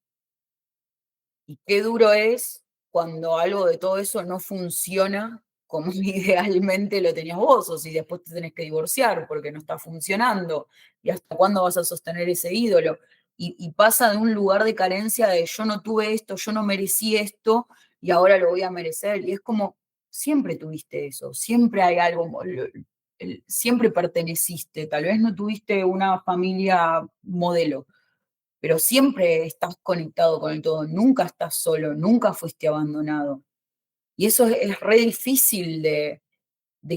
Y qué duro es cuando algo de todo eso no funciona como idealmente lo tenías vos, o si después te tenés que divorciar porque no está funcionando. ¿Y hasta cuándo vas a sostener ese ídolo? Y pasa de un lugar de carencia de yo no tuve esto, yo no merecí esto y ahora lo voy a merecer. Y es como, siempre tuviste eso, siempre hay algo, siempre perteneciste, tal vez no tuviste una familia modelo, pero siempre estás conectado con el todo, nunca estás solo, nunca fuiste abandonado. Y eso es re difícil de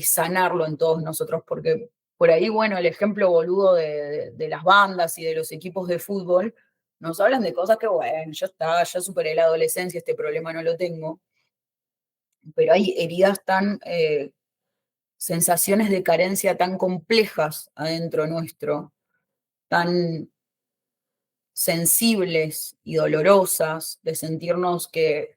sanarlo en todos nosotros, porque por ahí, bueno, el ejemplo boludo de las bandas y de los equipos de fútbol, nos hablan de cosas que, bueno, ya está, ya superé la adolescencia, este problema no lo tengo, pero hay heridas tan, sensaciones de carencia tan complejas adentro nuestro, tan sensibles y dolorosas, de sentirnos que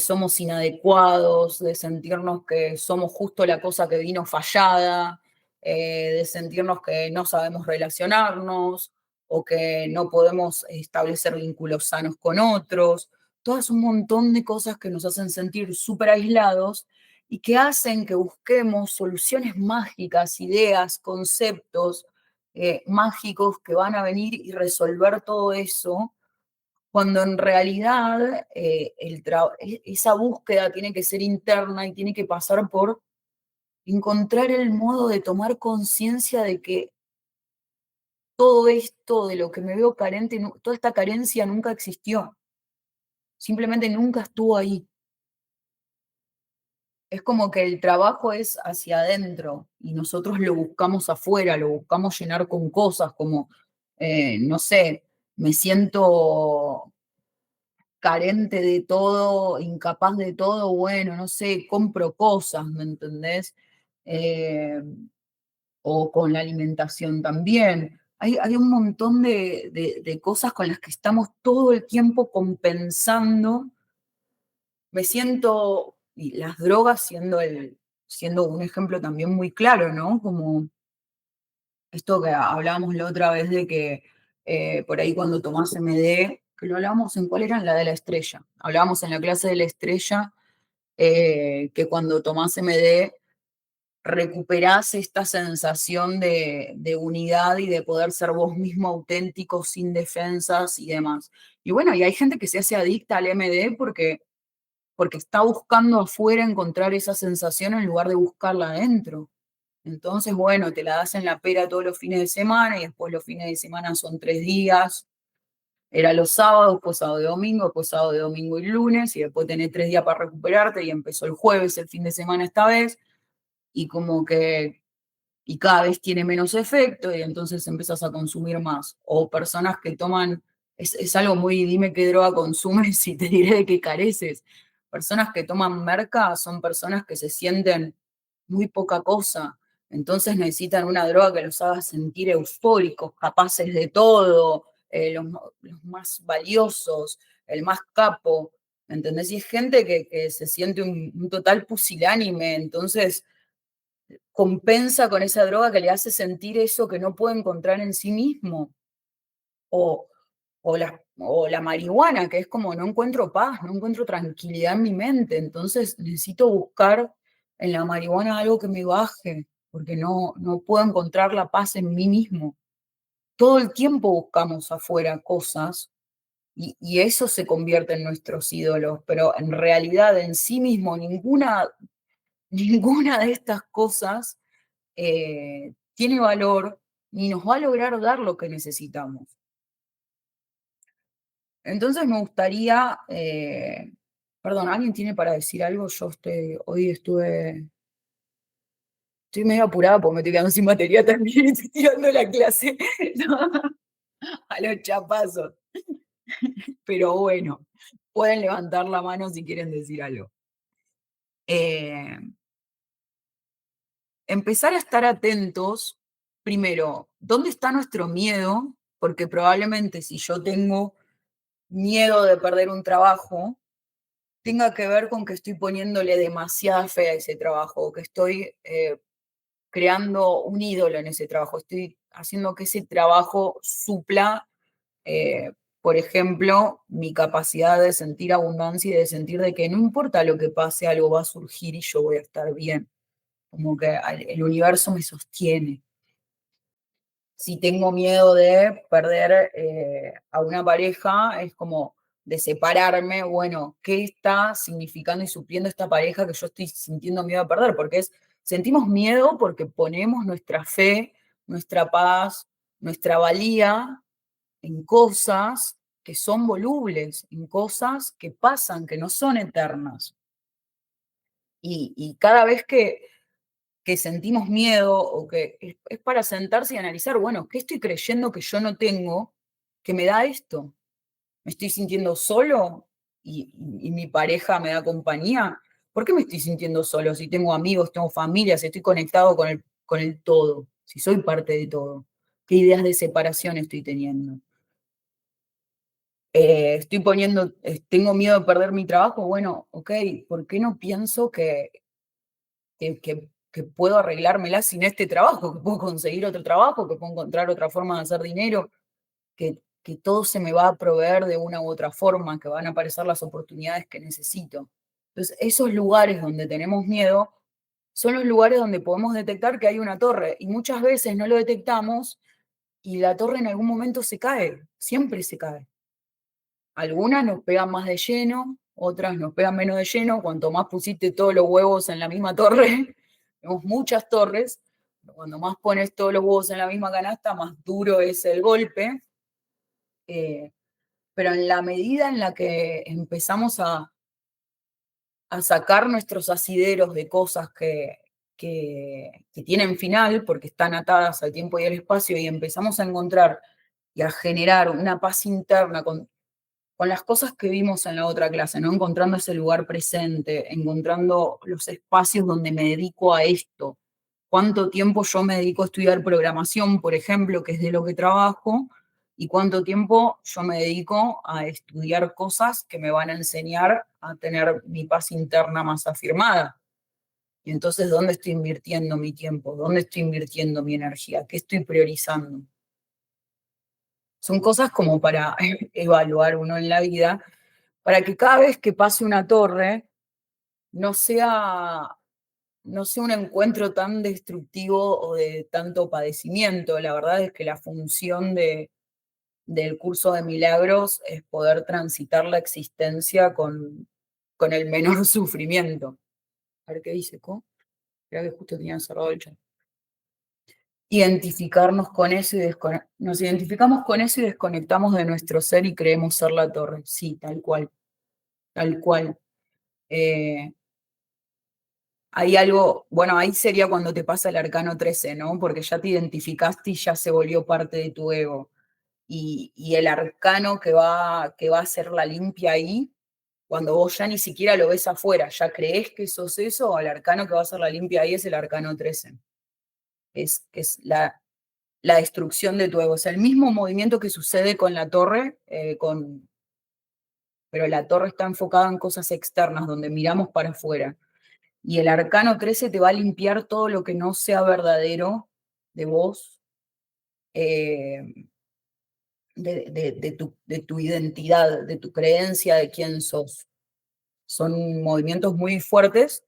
somos inadecuados, de sentirnos que somos justo la cosa que vino fallada, de sentirnos que no sabemos relacionarnos o que no podemos establecer vínculos sanos con otros. Todas un montón de cosas que nos hacen sentir súper aislados y que hacen que busquemos soluciones mágicas, ideas, conceptos mágicos que van a venir y resolver todo eso cuando en realidad esa búsqueda tiene que ser interna y tiene que pasar por encontrar el modo de tomar conciencia de que todo esto de lo que me veo carente, toda esta carencia nunca existió, simplemente nunca estuvo ahí. Es como que el trabajo es hacia adentro y nosotros lo buscamos afuera, lo buscamos llenar con cosas como, no sé, me siento carente de todo, incapaz de todo, bueno, no sé, compro cosas, ¿me entendés? Eh, o con la alimentación también. Hay un montón de cosas con las que estamos todo el tiempo compensando. Me siento, y las drogas siendo un ejemplo también muy claro, ¿no? Como esto que hablábamos la otra vez de que por ahí cuando tomás MD, que lo hablábamos en cuál era, en la de la estrella. Hablábamos en la clase de la estrella que cuando tomás MD recuperás esta sensación de unidad y de poder ser vos mismo auténtico, sin defensas y demás. Y bueno, y hay gente que se hace adicta al MD porque está buscando afuera encontrar esa sensación en lugar de buscarla adentro. Entonces, bueno, te la das en la pera todos los fines de semana y después los fines de semana son 3 días. Era los sábados, pues sábado y domingo, pues sábado y domingo y lunes, y después tenés 3 días para recuperarte y empezó el jueves, el fin de semana esta vez, y como que y cada vez tiene menos efecto y entonces empezás a consumir más. O personas que toman, es algo muy, dime qué droga consumes y te diré de qué careces. Personas que toman merca son personas que se sienten muy poca cosa, entonces necesitan una droga que los haga sentir eufóricos, capaces de todo, los más valiosos, el más capo, ¿entendés? Y es gente que se siente un total pusilánime, entonces compensa con esa droga que le hace sentir eso que no puede encontrar en sí mismo. O, o la marihuana, que es como no encuentro paz, no encuentro tranquilidad en mi mente. Entonces necesito buscar en la marihuana algo que me baje, porque no puedo encontrar la paz en mí mismo. Todo el tiempo buscamos afuera cosas y eso se convierte en nuestros ídolos, pero en realidad en sí mismo ninguna de estas cosas tiene valor ni nos va a lograr dar lo que necesitamos. Entonces me gustaría, perdón, ¿alguien tiene para decir algo? Hoy estoy medio apurada porque me estoy quedando sin batería también y estoy tirando la clase ¿no? A los chapazos. Pero bueno, pueden levantar la mano si quieren decir algo. Eh, Empezar a estar atentos, primero, ¿dónde está nuestro miedo? Porque probablemente si yo tengo miedo de perder un trabajo tenga que ver con que estoy poniéndole demasiada fe a ese trabajo, o que estoy creando un ídolo en ese trabajo, estoy haciendo que ese trabajo supla, eh, por ejemplo, mi capacidad de sentir abundancia y de sentir de que no importa lo que pase, algo va a surgir y yo voy a estar bien, como que el universo me sostiene. Si tengo miedo de perder a una pareja, es como de separarme, bueno, ¿qué está significando y supliendo esta pareja que yo estoy sintiendo miedo de perder? Porque sentimos miedo porque ponemos nuestra fe, nuestra paz, nuestra valía en cosas que son volubles, en cosas que pasan, que no son eternas. Y cada vez que sentimos miedo o que es para sentarse y analizar, bueno, ¿qué estoy creyendo que yo no tengo que me da esto? ¿Me estoy sintiendo solo y mi pareja me da compañía? ¿Por qué me estoy sintiendo solo si tengo amigos, tengo familia, si estoy conectado con el todo, si soy parte de todo? ¿Qué ideas de separación estoy teniendo? Estoy poniendo, tengo miedo de perder mi trabajo. Bueno, ok, ¿por qué no pienso que puedo arreglármela sin este trabajo, que puedo conseguir otro trabajo, que puedo encontrar otra forma de hacer dinero, que todo se me va a proveer de una u otra forma, que van a aparecer las oportunidades que necesito? Entonces, esos lugares donde tenemos miedo son los lugares donde podemos detectar que hay una torre y muchas veces no lo detectamos y la torre en algún momento se cae, siempre se cae. Algunas nos pegan más de lleno, otras nos pegan menos de lleno. Cuanto más pusiste todos los huevos en la misma torre, tenemos muchas torres, pero cuando más pones todos los huevos en la misma canasta, más duro es el golpe. Eh, pero en la medida en la que empezamos a sacar nuestros asideros de cosas que tienen final, porque están atadas al tiempo y al espacio, y empezamos a encontrar y a generar una paz interna con las cosas que vimos en la otra clase, ¿no? Encontrando ese lugar presente, encontrando los espacios donde me dedico a esto. Cuánto tiempo yo me dedico a estudiar programación, por ejemplo, que es de lo que trabajo, y cuánto tiempo yo me dedico a estudiar cosas que me van a enseñar a tener mi paz interna más afirmada. Y entonces, ¿dónde estoy invirtiendo mi tiempo? ¿Dónde estoy invirtiendo mi energía? ¿Qué estoy priorizando? Son cosas como para evaluar uno en la vida, para que cada vez que pase una torre no sea, no sea un encuentro tan destructivo o de tanto padecimiento. La verdad es que la función del curso de milagros es poder transitar la existencia con el menor sufrimiento. A ver qué dice, ¿co? Creo que justo tenía cerrado el chat. Identificarnos con eso y nos identificamos con eso y desconectamos de nuestro ser y creemos ser la torre. Sí, tal cual, tal cual. Eh, Hay algo, bueno, ahí sería cuando te pasa el arcano 13, ¿no? Porque ya te identificaste y ya se volvió parte de tu ego. Y el arcano que va a hacer la limpia ahí, cuando vos ya ni siquiera lo ves afuera, ya crees que sos eso, el arcano que va a hacer la limpia ahí es el arcano 13. Es la destrucción de tu ego. Es el mismo movimiento que sucede con la torre, pero la torre está enfocada en cosas externas, donde miramos para afuera. Y el arcano 13 te va a limpiar todo lo que no sea verdadero de vos, eh, de tu identidad, de tu creencia de quién sos. Son movimientos muy fuertes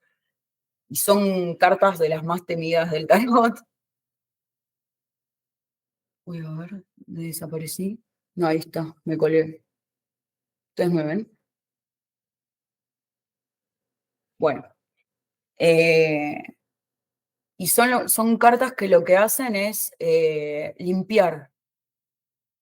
y son cartas de las más temidas del tarot. Voy a ver, ¿me desaparecí? No, ahí está, me colé. ¿Ustedes me ven? Bueno, eh, y son cartas que lo que hacen es limpiar,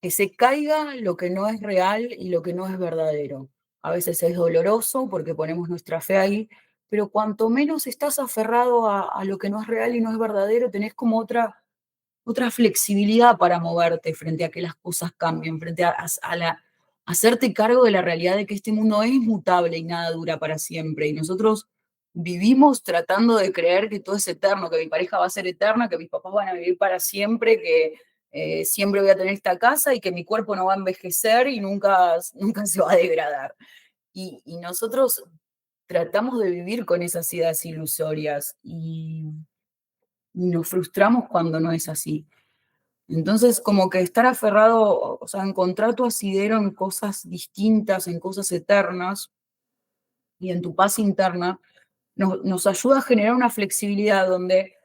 que se caiga lo que no es real y lo que no es verdadero. A veces es doloroso porque ponemos nuestra fe ahí, pero cuanto menos estás aferrado a lo que no es real y no es verdadero, tenés como otra flexibilidad para moverte frente a que las cosas cambien, frente a hacerte cargo de la realidad de que este mundo es mutable y nada dura para siempre. Y nosotros vivimos tratando de creer que todo es eterno, que mi pareja va a ser eterna, que mis papás van a vivir para siempre, que siempre voy a tener esta casa y que mi cuerpo no va a envejecer y nunca se va a degradar. Y nosotros tratamos de vivir con esas ideas ilusorias y nos frustramos cuando no es así. Entonces, como que estar aferrado, o sea, encontrar tu asidero en cosas distintas, en cosas eternas y en tu paz interna, nos ayuda a generar una flexibilidad donde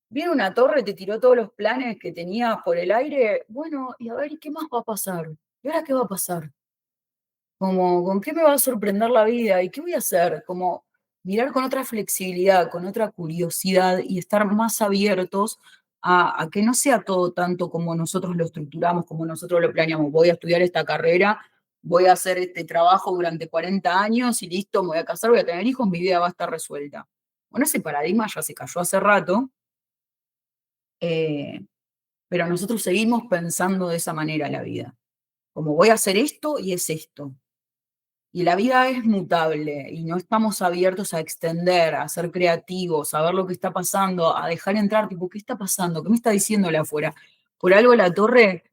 viene una torre, te tiró todos los planes que tenías por el aire, bueno, y a ver, ¿y qué más va a pasar? ¿Y ahora qué va a pasar? Como, ¿con qué me va a sorprender la vida? ¿Y qué voy a hacer? Como mirar con otra flexibilidad, con otra curiosidad y estar más abiertos a que no sea todo tanto como nosotros lo estructuramos, como nosotros lo planeamos. Voy a estudiar esta carrera, voy a hacer este trabajo durante 40 años y listo, me voy a casar, voy a tener hijos, mi vida va a estar resuelta. Bueno, ese paradigma ya se cayó hace rato, eh, pero nosotros seguimos pensando de esa manera la vida, como voy a hacer esto y es esto. Y la vida es mutable y no estamos abiertos a extender, a ser creativos, a ver lo que está pasando, a dejar entrar, tipo, ¿qué está pasando? ¿Qué me está diciéndole afuera? Por algo la torre,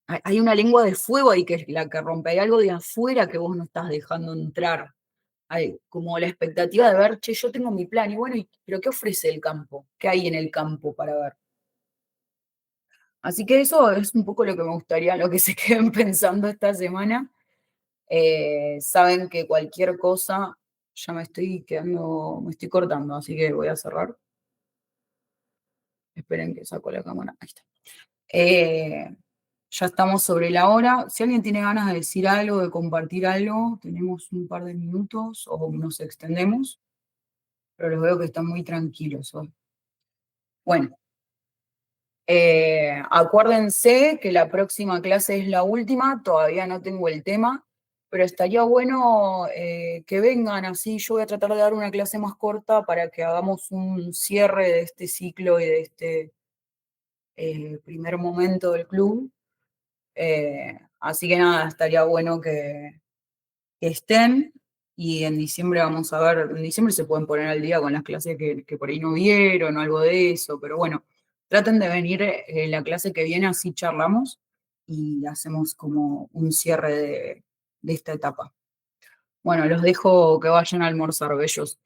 hay una lengua de fuego ahí que es la que rompe, hay algo de afuera que vos no estás dejando entrar. Hay como la expectativa de ver, che, yo tengo mi plan, y bueno, ¿pero qué ofrece el campo? ¿Qué hay en el campo para ver? Así que eso es un poco lo que me gustaría, lo que se queden pensando esta semana. Saben que cualquier cosa, ya me estoy quedando, me estoy cortando, así que voy a cerrar. Esperen que saco la cámara. Ahí está. Ya estamos sobre la hora. Si alguien tiene ganas de decir algo, de compartir algo, tenemos un par de minutos o nos extendemos, pero los veo que están muy tranquilos hoy. Bueno, acuérdense que la próxima clase es la última, todavía no tengo el tema, pero estaría bueno que vengan así. Yo voy a tratar de dar una clase más corta para que hagamos un cierre de este ciclo y de este primer momento del club. Así que nada, estaría bueno que estén y en diciembre vamos a ver, en diciembre se pueden poner al día con las clases que por ahí no vieron o algo de eso, pero bueno, traten de venir la clase que viene, así charlamos y hacemos como un cierre de esta etapa. Bueno, los dejo que vayan a almorzar, bellos.